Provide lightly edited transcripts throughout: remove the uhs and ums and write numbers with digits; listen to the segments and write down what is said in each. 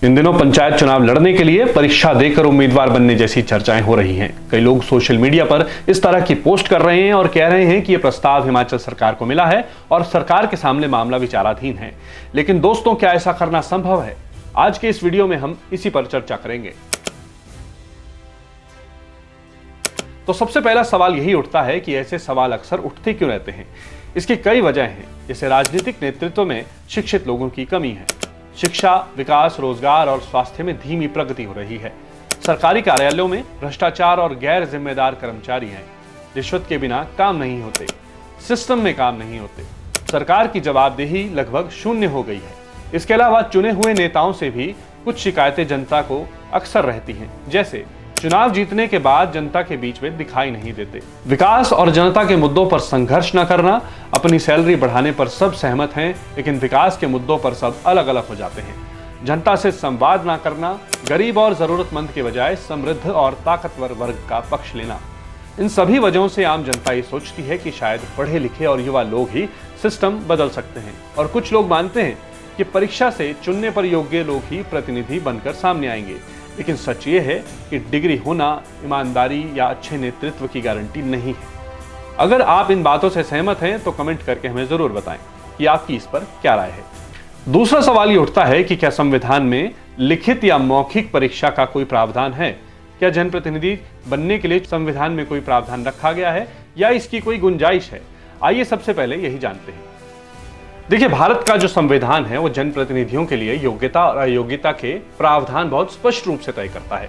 इन दिनों पंचायत चुनाव लड़ने के लिए परीक्षा देकर उम्मीदवार बनने जैसी चर्चाएं हो रही हैं। कई लोग सोशल मीडिया पर इस तरह की पोस्ट कर रहे हैं और कह रहे हैं कि यह प्रस्ताव हिमाचल सरकार को मिला है और सरकार के सामने मामला विचाराधीन है। लेकिन दोस्तों, क्या ऐसा करना संभव है? आज के इस वीडियो में हम इसी पर चर्चा करेंगे। तो सबसे पहला सवाल यही उठता है कि ऐसे सवाल अक्सर उठते क्यों रहते हैं। इसकी कई वजह हैं, जैसे राजनीतिक नेतृत्व में शिक्षित लोगों की कमी है, शिक्षा, विकास, रोजगार और स्वास्थ्य में धीमी प्रगति हो रही है, सरकारी कार्यालयों में भ्रष्टाचार और गैर जिम्मेदार कर्मचारी हैं, रिश्वत के बिना काम नहीं होते, सिस्टम में काम नहीं होते, सरकार की जवाबदेही लगभग शून्य हो गई है। इसके अलावा चुने हुए नेताओं से भी कुछ शिकायतें जनता को अक्सर रहती हैं, जैसे चुनाव जीतने के बाद जनता के बीच में दिखाई नहीं देते, विकास और जनता के मुद्दों पर संघर्ष न करना, अपनी सैलरी बढ़ाने पर सब सहमत हैं लेकिन विकास के मुद्दों पर सब अलग अलग हो जाते हैं, जनता से संवाद न करना, गरीब और जरूरतमंद के बजाय समृद्ध और ताकतवर वर्ग का पक्ष लेना। इन सभी वजहों से आम जनता ये सोचती है कि शायद पढ़े लिखे और युवा लोग ही सिस्टम बदल सकते हैं, और कुछ लोग मानते हैं कि परीक्षा से चुनने पर योग्य लोग ही प्रतिनिधि बनकर सामने आएंगे। लेकिन सच ये है कि डिग्री होना ईमानदारी या अच्छे नेतृत्व की गारंटी नहीं है। अगर आप इन बातों से सहमत हैं तो कमेंट करके हमें जरूर बताएं कि आपकी इस पर क्या राय है। दूसरा सवाल ये उठता है कि क्या संविधान में लिखित या मौखिक परीक्षा का कोई प्रावधान है? क्या जनप्रतिनिधि बनने के लिए संविधान में कोई प्रावधान रखा गया है या इसकी कोई गुंजाइश है? आइए सबसे पहले यही जानते हैं। देखिए, भारत का जो संविधान है वो जनप्रतिनिधियों के लिए योग्यता और अयोग्यता के प्रावधान बहुत स्पष्ट रूप से तय करता है।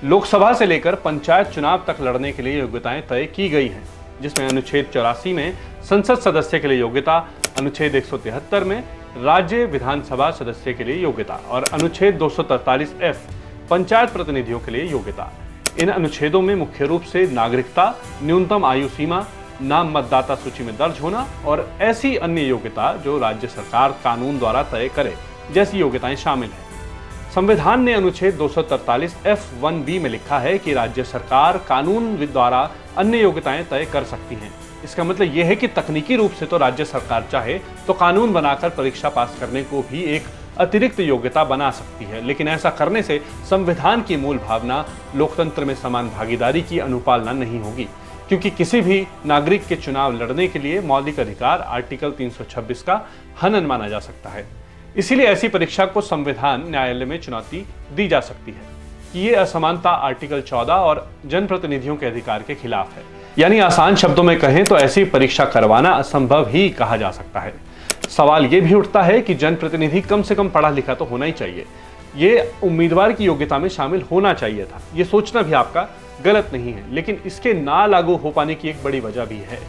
लोकसभा से लेकर पंचायत चुनाव तक लड़ने के लिए योग्यताएं तय की गई हैं, जिसमें अनुच्छेद 84 में संसद सदस्य के लिए योग्यता, अनुच्छेद 173 में राज्य विधानसभा सदस्य के लिए योग्यता और अनुच्छेद 243F पंचायत प्रतिनिधियों के लिए योग्यता। इन अनुच्छेदों में मुख्य रूप से नागरिकता, न्यूनतम आयु सीमा, नाम मतदाता सूची में दर्ज होना और ऐसी अन्य योग्यता जो राज्य सरकार कानून द्वारा तय करे जैसी योग्यताएं शामिल हैं। संविधान ने अनुच्छेद 243F1B में लिखा है कि राज्य सरकार कानून द्वारा अन्य योग्यताएं तय कर सकती हैं। इसका मतलब यह है कि तकनीकी रूप से तो राज्य सरकार चाहे तो कानून बनाकर परीक्षा पास करने को भी एक अतिरिक्त योग्यता बना सकती है, लेकिन ऐसा करने से संविधान की मूल भावना लोकतंत्र में समान भागीदारी की अनुपालना नहीं होगी, क्योंकि किसी भी नागरिक के चुनाव लड़ने के लिए मौलिक अधिकार आर्टिकल 326 का हनन माना जा सकता है। इसीलिए ऐसी परीक्षा को संविधान न्यायालय में चुनौती दी जा सकती है कि ये असमानता आर्टिकल 14 और जनप्रतिनिधियों के अधिकार के खिलाफ है। यानी आसान शब्दों में कहें तो ऐसी परीक्षा करवाना असंभव ही कहा जा सकता है। सवाल ये भी उठता है कि जनप्रतिनिधि कम से कम पढ़ा लिखा तो होना ही चाहिए, ये उम्मीदवार की योग्यता में शामिल होना चाहिए था। ये सोचना भी आपका गलत नहीं है, लेकिन इसके ना लागू हो पाने की एक बड़ी वजह भी है।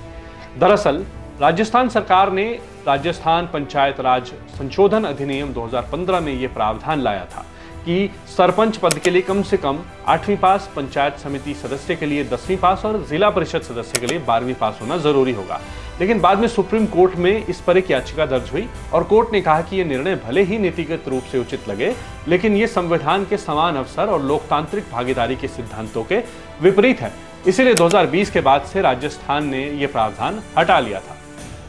दरअसल राजस्थान सरकार ने राजस्थान पंचायत राज संशोधन अधिनियम 2015 में यह प्रावधान लाया था कि सरपंच पद के लिए कम से कम 8वीं पास, पंचायत समिति सदस्य के लिए 10वीं पास और जिला परिषद सदस्य के लिए 12वीं पास होना जरूरी होगा। लेकिन बाद में सुप्रीम कोर्ट में इस पर एक याचिका दर्ज हुई और कोर्ट ने कहा कि यह निर्णय भले ही नीतिगत रूप से उचित लगे, लेकिन यह संविधान के समान अवसर और लोकतांत्रिक भागीदारी के सिद्धांतों के विपरीत है। इसीलिए 2020 के बाद से राजस्थान ने यह प्रावधान हटा लिया था।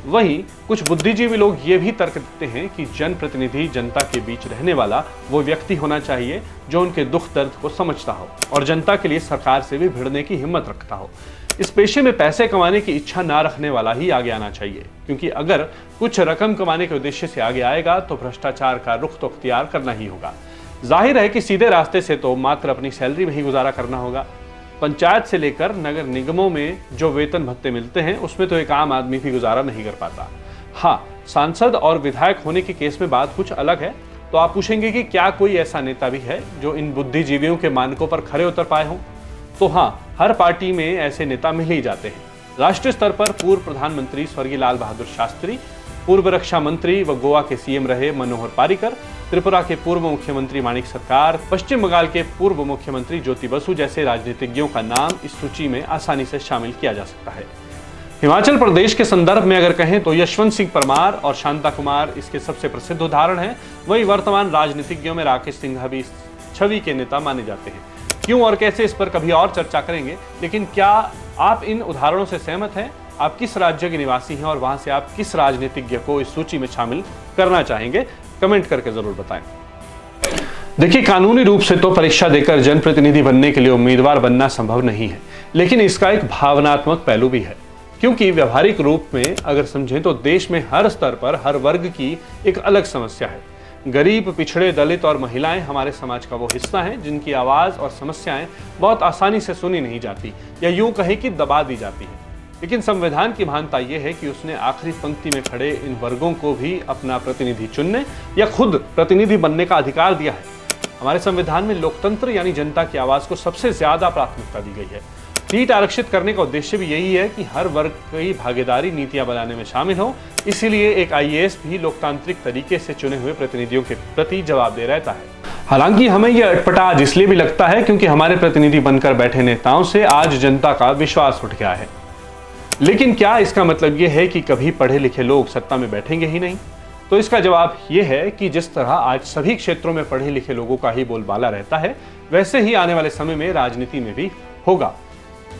वहीं कुछ बुद्धिजीवी लोग ये भी तर्क देते हैं कि जनप्रतिनिधि जनता के बीच रहने वाला वो व्यक्ति होना चाहिए जो उनके दुख दर्द को समझता हो और जनता के लिए सरकार से भी भिड़ने की हिम्मत रखता हो। इस पेशे में पैसे कमाने की इच्छा ना रखने वाला ही आगे आना चाहिए, क्योंकि अगर कुछ रकम कमाने के उद्देश्य से आगे आएगा तो भ्रष्टाचार का रुख तो अख्तियार करना ही होगा। जाहिर है कि सीधे रास्ते से तो मात्र अपनी सैलरी में ही गुजारा करना होगा। पंचायत से लेकर नगर निगमों में जो वेतन भत्ते मिलते हैं उसमें तो एक आम आदमी भी गुजारा नहीं कर पाता। हाँ, सांसद और विधायक होने के केस में बात कुछ अलग है। तो आप पूछेंगे कि क्या कोई ऐसा नेता भी है जो इन बुद्धिजीवियों के मानकों पर खरे उतर पाए हों? तो हाँ, हर पार्टी में ऐसे नेता मिल ही जाते हैं। राष्ट्रीय स्तर पर पूर्व प्रधानमंत्री स्वर्गीय लाल बहादुर शास्त्री, पूर्व रक्षा मंत्री व गोवा के सीएम रहे मनोहर पारीकर, त्रिपुरा के पूर्व मुख्यमंत्री माणिक सरकार, पश्चिम बंगाल के पूर्व मुख्यमंत्री ज्योति बसु जैसे राजनीतिज्ञों का नाम इस सूची में आसानी से शामिल किया जा सकता है। हिमाचल प्रदेश के संदर्भ में अगर कहें तो यशवंत सिंह परमार और शांता कुमार इसके सबसे प्रसिद्ध उदाहरण हैं। वहीं वर्तमान राजनीतिज्ञों में राकेश सिंघा भी छवि के नेता माने जाते हैं। क्यों और कैसे, इस पर कभी और चर्चा करेंगे। लेकिन क्या आप इन उदाहरणों से सहमत हैं? आप किस राज्य के निवासी हैं और वहां से आप किस राजनीतिज्ञ को इस सूची में शामिल करना चाहेंगे? कमेंट करके जरूर बताएं। देखिए, कानूनी रूप से तो परीक्षा देकर जनप्रतिनिधि बनने के लिए उम्मीदवार बनना संभव नहीं है, लेकिन इसका एक भावनात्मक पहलू भी है। क्योंकि व्यवहारिक रूप में अगर समझें तो देश में हर स्तर पर हर वर्ग की एक अलग समस्या है। गरीब, पिछड़े, दलित और महिलाएं हमारे समाज का वो हिस्सा हैं जिनकी आवाज और समस्याएं बहुत आसानी से सुनी नहीं जाती या यूं कहें कि दबा दी जाती हैं। लेकिन संविधान की महानता यह है कि उसने आखिरी पंक्ति में खड़े इन वर्गों को भी अपना प्रतिनिधि चुनने या खुद प्रतिनिधि बनने का अधिकार दिया है। हमारे संविधान में लोकतंत्र यानी जनता की आवाज को सबसे ज्यादा प्राथमिकता दी गई है। सीट आरक्षित करने का उद्देश्य भी यही है कि हर वर्ग की भागीदारी नीतियां बनाने में शामिल हो। इसीलिए एक आईएएस भी लोकतांत्रिक तरीके से चुने हुए प्रतिनिधियों के प्रति जवाबदेह रहता है। हालांकि हमें यह अटपटा आज इसलिए भी लगता है क्योंकि हमारे प्रतिनिधि बनकर बैठे नेताओं से आज जनता का विश्वास उठ गया है। लेकिन क्या इसका मतलब यह है कि कभी पढ़े लिखे लोग सत्ता में बैठेंगे ही नहीं? तो इसका जवाब यह है कि जिस तरह आज सभी क्षेत्रों में पढ़े लिखे लोगों का ही बोलबाला रहता है, वैसे ही आने वाले समय में राजनीति में भी होगा।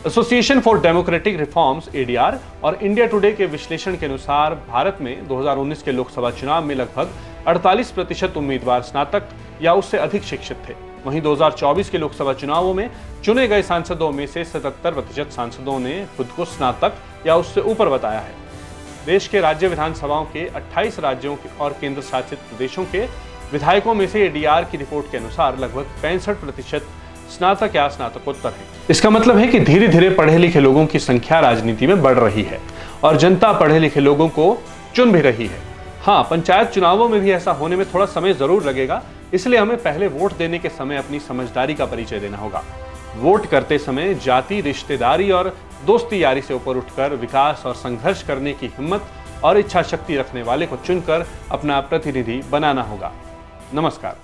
Association for democratic reforms (ADR) और इंडिया टुडे के विश्लेषण के अनुसार भारत में 2019 के लोकसभा चुनाव में लगभग 48% उम्मीदवार स्नातक या उससे अधिक शिक्षित थे। वहीं 2024 के लोकसभा चुनावों में चुने गए सांसदों में से 77% सांसदों ने खुद को स्नातक या उससे ऊपर बताया है। देश के राज्य विधानसभाओं के 28 राज्यों और केंद्र शासित प्रदेशों के विधायकों में से एडीआर की रिपोर्ट के अनुसार लगभग 65% स्नातक या स्नातकोत्तर है। इसका मतलब है कि धीरे धीरे पढ़े लिखे लोगों की संख्या राजनीति में बढ़ रही है और जनता पढ़े लिखे लोगों को चुन भी रही है। हाँ, पंचायत चुनावों में भी ऐसा होने में थोड़ा समय जरूर लगेगा, इसलिए हमें पहले वोट देने के समय अपनी समझदारी का परिचय देना होगा। वोट करते समय जाति, रिश्तेदारी और दोस्ती यारी से ऊपर उठकर विकास और संघर्ष करने की हिम्मत और इच्छा शक्ति रखने वाले को चुनकर अपना प्रतिनिधि बनाना होगा। नमस्कार।